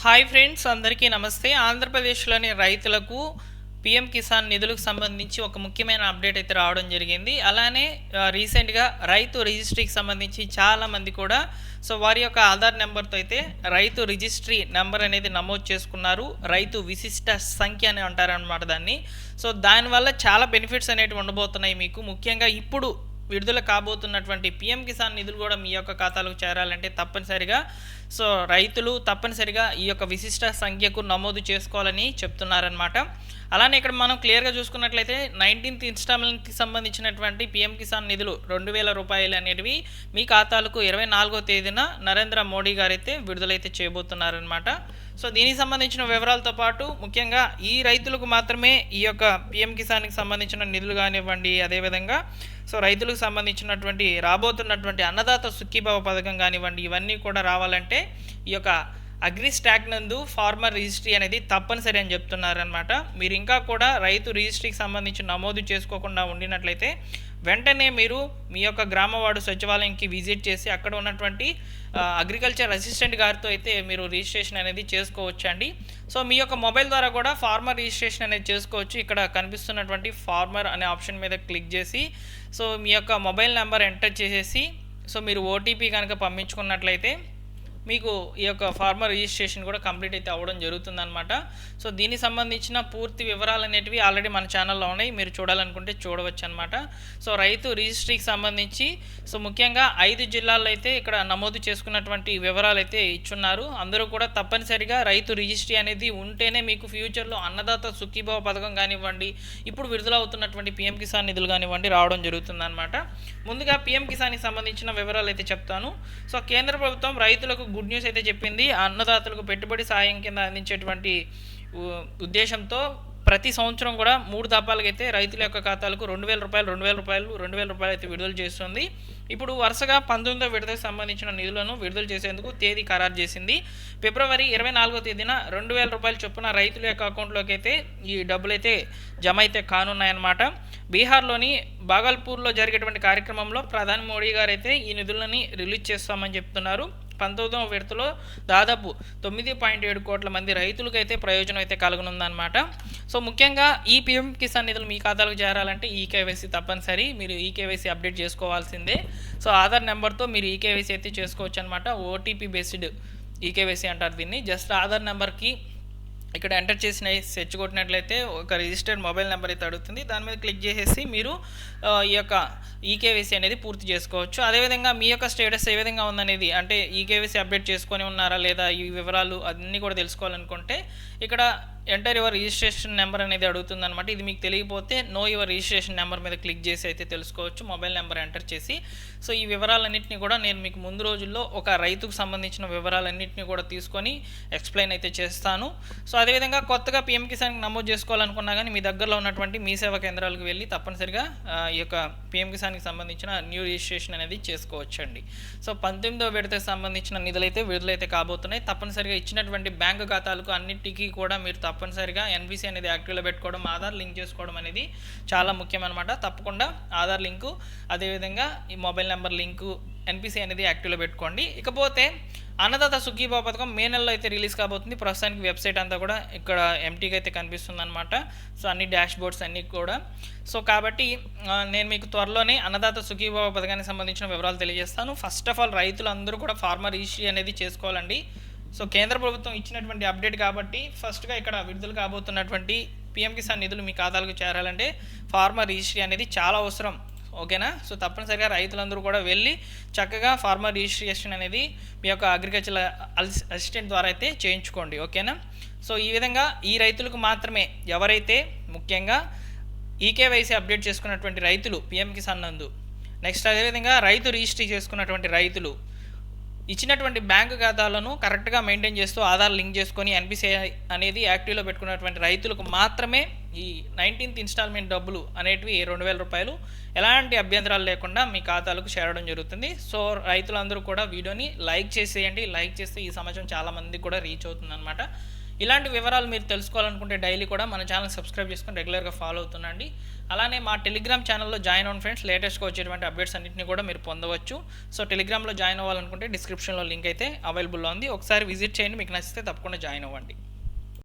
Hi friends, అందరికీ నమస్తే. ఆంధ్రప్రదేశ్లోని రైతులకు పీఎం కిసాన్ నిధులకు సంబంధించి ఒక ముఖ్యమైన అప్డేట్ అయితే రావడం జరిగింది. అలానే రీసెంట్గా రైతు రిజిస్ట్రీకి సంబంధించి చాలామంది కూడా వారి యొక్క ఆధార్ నెంబర్తో అయితే రైతు రిజిస్ట్రీ నెంబర్ అనేది నమోదు చేసుకున్నారు. రైతు విశిష్ట సంఖ్య అని అంటారనమాట దాన్ని. దానివల్ల చాలా బెనిఫిట్స్ అనేవి ఉండబోతున్నాయి మీకు. ముఖ్యంగా ఇప్పుడు విడుదల కాబోతున్నటువంటి పీఎం కిసాన్ నిధులు కూడా మీ యొక్క ఖాతాలకు చేరాలంటే తప్పనిసరిగా రైతులు తప్పనిసరిగా ఈ యొక్క విశిష్ట సంఖ్యకు నమోదు చేసుకోవాలని చెప్తున్నారనమాట. అలానే ఇక్కడ మనం క్లియర్గా చూసుకున్నట్లయితే 19th ఇన్స్టాల్మెంట్కి సంబంధించినటువంటి పీఎం కిసాన్ నిధులు 2,000 రూపాయలు అనేటివి మీ ఖాతాలకు 24వ తేదీన నరేంద్ర మోడీ గారు అయితే విడుదలైతే చేయబోతున్నారనమాట. దీనికి సంబంధించిన వివరాలతో పాటు ముఖ్యంగా ఈ రైతులకు మాత్రమే ఈ యొక్క పీఎం కిసాన్కి సంబంధించిన నిధులు కానివ్వండి, అదేవిధంగా రైతులకు సంబంధించినటువంటి రాబోతున్నటువంటి అన్నదాత సుఖీభావ పథకం కానివ్వండి, ఇవన్నీ కూడా రావాలంటే ఈ యొక్క అగ్రి స్టాక్ నందు ఫార్మర్ రిజిస్ట్రీ అనేది తప్పనిసరి అని చెప్తున్నారనమాట. మీరు ఇంకా కూడా రైతు రిజిస్ట్రీకి సంబంధించి నమోదు చేసుకోకుండా ఉండినట్లయితే వెంటనే మీరు మీ యొక్క గ్రామవాడు సచివాలయంకి విజిట్ చేసి అక్కడ ఉన్నటువంటి అగ్రికల్చర్ అసిస్టెంట్ గారితో అయితే మీరు రిజిస్ట్రేషన్ అనేది చేసుకోవచ్చండి. మీ యొక్క మొబైల్ ద్వారా కూడా ఫార్మర్ రిజిస్ట్రేషన్ అనేది చేసుకోవచ్చు. ఇక్కడ కనిపిస్తున్నటువంటి ఫార్మర్ అనే ఆప్షన్ మీద క్లిక్ చేసి మీ యొక్క మొబైల్ నెంబర్ ఎంటర్ చేసేసి మీరు ఓటీపీ కనుక పంపించుకున్నట్లయితే మీకు ఈ యొక్క ఫార్మర్ రిజిస్ట్రేషన్ కూడా కంప్లీట్ అయితే అవ్వడం జరుగుతుందన్నమాట. దీనికి సంబంధించిన పూర్తి వివరాలు అనేటివి ఆల్రెడీ మన ఛానల్లో ఉన్నాయి, మీరు చూడాలనుకుంటే చూడవచ్చు అనమాట. రైతు రిజిస్ట్రీకి సంబంధించి ముఖ్యంగా 5 జిల్లాల్లో అయితే ఇక్కడ నమోదు చేసుకున్నటువంటి వివరాలు అయితే ఇచ్చున్నారు. అందరూ కూడా తప్పనిసరిగా రైతు రిజిస్ట్రీ అనేది ఉంటేనే మీకు ఫ్యూచర్లో అన్నదాత సుఖీభావ పథకం కానివ్వండి, ఇప్పుడు విడుదలవుతున్నటువంటి పీఎం కిసాన్ నిధులు కానివ్వండి రావడం జరుగుతుందన్నమాట. ముందుగా పీఎం కిసాన్కి సంబంధించిన వివరాలు అయితే చెప్తాను. కేంద్ర ప్రభుత్వం రైతులకు గుడ్ న్యూస్ అయితే చెప్పింది. అన్నదాతలకు పెట్టుబడి సాయం కింద అందించేటువంటి ఉద్దేశంతో ప్రతి సంవత్సరం కూడా 3 దఫాలుగా అయితే రైతుల యొక్క ఖాతాలకు 2,000 రూపాయలు 2,000 రూపాయలు 2,000 రూపాయలు అయితే విడుదల చేస్తుంది. ఇప్పుడు వరుసగా 19వ విడతకు సంబంధించిన నిధులను విడుదల చేసేందుకు తేదీ ఖరారు చేసింది. ఫిబ్రవరి 24వ తేదీన 2,000 రూపాయల చొప్పున రైతుల యొక్క అకౌంట్లోకి అయితే ఈ డబ్బులు అయితే జమ అయితే కానున్నాయన్నమాట. బీహార్లోని బాగల్పూర్లో జరిగేటువంటి కార్యక్రమంలో ప్రధాని మోడీ గారు అయితే ఈ నిధులని రిలీజ్ చేస్తామని చెప్తున్నారు. 19వ విడతలో దాదాపు 9.7 కోట్ల మంది రైతులకు అయితే ప్రయోజనం అయితే కలగనుందన్నమాట. ముఖ్యంగా ఈ పీఎం కిసాన్ నిధులు మీ ఖాతాలకు చేరాలంటే ఈకేవైసీ తప్పనిసరి. మీరు ఈకేవైసీ అప్డేట్ చేసుకోవాల్సిందే. ఆధార్ నెంబర్తో మీరు ఈకేవైసీ అయితే చేసుకోవచ్చు అనమాట. ఓటీపీ బేస్డ్ ఈకేవైసీ అంటారు దీన్ని. జస్ట్ ఆధార్ నెంబర్కి ఇక్కడ ఎంటర్ చేసిన సెర్చ్ కొట్టినట్లయితే ఒక రిజిస్టర్డ్ మొబైల్ నెంబర్ అయితే అడుగుతుంది. దాని మీద క్లిక్ చేసేసి మీరు ఈ యొక్క ఈకేవైసీ అనేది పూర్తి చేసుకోవచ్చు. అదేవిధంగా మీ యొక్క స్టేటస్ ఏ విధంగా ఉందనేది, అంటే ఈకేవైసీ అప్డేట్ చేసుకొని ఉన్నారా లేదా, ఈ వివరాలు అన్నీ కూడా తెలుసుకోవాలనుకుంటే ఇక్కడ ఎంటర్ యువర్ రిజిస్ట్రేషన్ నెంబర్ అనేది అడుగుతుంది అనమాట. ఇది మీకు తెలియకపోతే నో యువర్ రిజిస్ట్రేషన్ నెంబర్ మీద క్లిక్ చేసి అయితే తెలుసుకోవచ్చు, మొబైల్ నెంబర్ ఎంటర్ చేసి. ఈ వివరాలన్నింటినీ కూడా నేను మీకు ముందు రోజుల్లో ఒక రైతుకు సంబంధించిన వివరాలన్నింటినీ కూడా తీసుకొని ఎక్స్ప్లెయిన్ అయితే చేస్తాను. అదేవిధంగా కొత్తగా పీఎం కిసాన్కి నమోదు చేసుకోవాలనుకున్నా కానీ మీ దగ్గరలో ఉన్నటువంటి మీ సేవా కేంద్రాలకు వెళ్ళి తప్పనిసరిగా ఈ యొక్క పీఎం కిసాన్కి సంబంధించిన న్యూ రిజిస్ట్రేషన్ అనేది చేసుకోవచ్చండి. 19వ విడతకు సంబంధించిన నిధులైతే విడుదలైతే కాబోతున్నాయి. తప్పనిసరిగా ఇచ్చినటువంటి బ్యాంకు ఖాతాలకు అన్నిటికీ కూడా మీరు తప్పనిసరిగా ఎన్బీసీ అనేది యాక్టివ్లో పెట్టుకోవడం, ఆధార్ లింక్ చేసుకోవడం అనేది చాలా ముఖ్యం అనమాట. తప్పకుండా ఆధార్ లింకు, అదేవిధంగా ఈ మొబైల్ నెంబర్ లింకు, ఎన్బీసీ అనేది యాక్టివ్లో పెట్టుకోండి. ఇకపోతే అన్నదాత సుఖీభావ పథకం మే నెలలో అయితే రిలీజ్ కాబోతుంది. ప్రస్తుతానికి వెబ్సైట్ అంతా కూడా ఇక్కడ ఎంటీగా అయితే కనిపిస్తుంది అనమాట. అన్ని డాష్ బోర్డ్స్ అన్నీ కూడా. కాబట్టి నేను మీకు త్వరలోనే అన్నదాత సుఖీభావ పథకానికి సంబంధించిన వివరాలు తెలియజేస్తాను. ఫస్ట్ ఆఫ్ ఆల్ రైతులందరూ కూడా ఫార్మర్ రిజిస్ట్రీ అనేది చేసుకోవాలండి. కేంద్ర ప్రభుత్వం ఇచ్చినటువంటి అప్డేట్ కాబట్టి ఫస్ట్గా ఇక్కడ విడుదల కాబోతున్నటువంటి పీఎం కిసాన్ నిధులు మీ ఖాతాలకు చేరాలంటే ఫార్మర్ రిజిస్ట్రీ అనేది చాలా అవసరం. ఓకేనా? తప్పనిసరిగా రైతులందరూ కూడా వెళ్ళి చక్కగా ఫార్మర్ రిజిస్ట్రేషన్ అనేది మీ యొక్క అగ్రికల్చర్ అసిస్టెంట్ ద్వారా అయితే చేయించుకోండి. ఓకేనా? ఈ విధంగా ఈ రైతులకు మాత్రమే, ఎవరైతే ముఖ్యంగా ఈకేవైసీ అప్డేట్ చేసుకున్నటువంటి రైతులు పీఎం కిసాన్ నందు, నెక్స్ట్ అదేవిధంగా రైతు రిజిస్ట్రీ చేసుకున్నటువంటి రైతులు, ఇచ్చినటువంటి బ్యాంకు ఖాతాలను కరెక్ట్గా మెయింటైన్ చేస్తూ ఆధార్ లింక్ చేసుకొని ఎన్బీసీఐ అనేది యాక్టివ్లో పెట్టుకున్నటువంటి రైతులకు మాత్రమే ఈ 19th ఇన్స్టాల్మెంట్ డబ్బులు అనేటివి 2,000 రూపాయలు ఎలాంటి అభ్యంతరాలు లేకుండా మీ ఖాతాలకు చేరడం జరుగుతుంది. రైతులందరూ కూడా వీడియోని లైక్ చేసేయండి. లైక్ చేస్తే ఈ సమాచారం చాలామందికి కూడా రీచ్ అవుతుంది అనమాట. ఇలాంటి వివరాలు మీరు తెలుసుకోవాలనుకుంటే డైలీ కూడా మన ఛానల్ సబ్స్క్రైబ్ చేసుకొని రెగ్యులర్గా ఫాలో అవుతుండండి. అలానే మా టెలిగ్రామ్ ఛానల్లో జాయిన్ అవ్వండి ఫ్రెండ్స్. లేటెస్ట్గా వచ్చేటువంటి అప్డేట్స్ అన్నింటినీ కూడా మీరు పొందవచ్చు. సో టెలిగ్రామ్లో జాయిన్ అవ్వాలనుకుంటే డిస్క్రిప్షన్లో లింక్ అయితే అవైలబుల్లో ఉంది. ఒకసారి విజిట్ చేయండి, మీకు నచ్చితే తప్పకుండా జాయిన్ అవ్వండి.